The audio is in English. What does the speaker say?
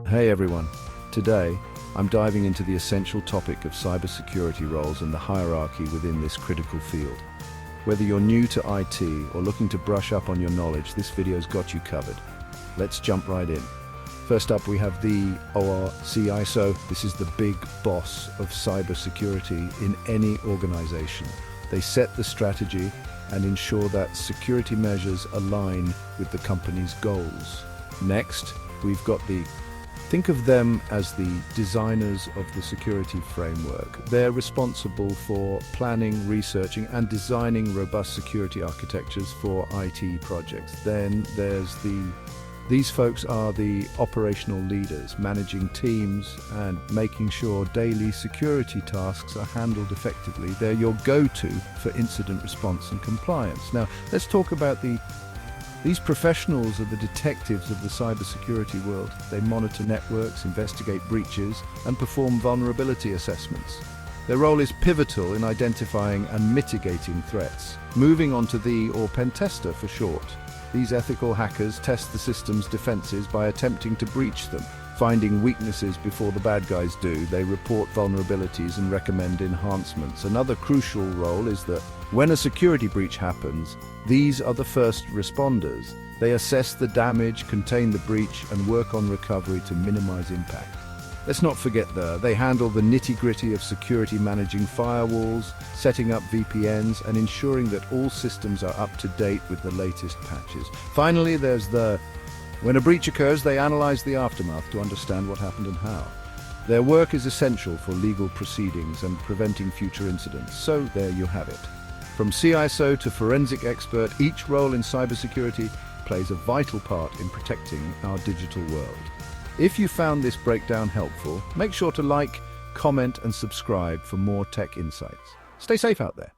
Hey everyone, today I'm diving into the essential topic of cybersecurity roles and the hierarchy within this critical field. Whether you're new to IT or looking to brush up on your knowledge, this video's got you covered. Let's jump right in. First up, we have the CISO. This is the big boss of cybersecurity in any organization. They set the strategy and ensure that security measures align with the company's goals. Next, we've got think of them as the designers of the security framework. They're responsible for planning, researching, and designing robust security architectures for IT projects. Then there's these folks are the operational leaders, managing teams and making sure daily security tasks are handled effectively. They're your go-to for incident response and compliance. Now, let's talk about these professionals are the detectives of the cybersecurity world. They monitor networks, investigate breaches, and perform vulnerability assessments. Their role is pivotal in identifying and mitigating threats. Moving on to pen tester for short. These ethical hackers test the system's defenses by attempting to breach them. Finding weaknesses before the bad guys do, they report vulnerabilities and recommend enhancements. Another crucial role is that when a security breach happens, these are the first responders. They assess the damage, contain the breach, and work on recovery to minimize impact. Let's not forget they handle the nitty-gritty of security, managing firewalls, setting up VPNs, and ensuring that all systems are up to date with the latest patches. Finally, there's when a breach occurs, they analyze the aftermath to understand what happened and how. Their work is essential for legal proceedings and preventing future incidents. So there you have it. From CISO to forensic expert, each role in cybersecurity plays a vital part in protecting our digital world. If you found this breakdown helpful, make sure to like, comment, and subscribe for more tech insights. Stay safe out there.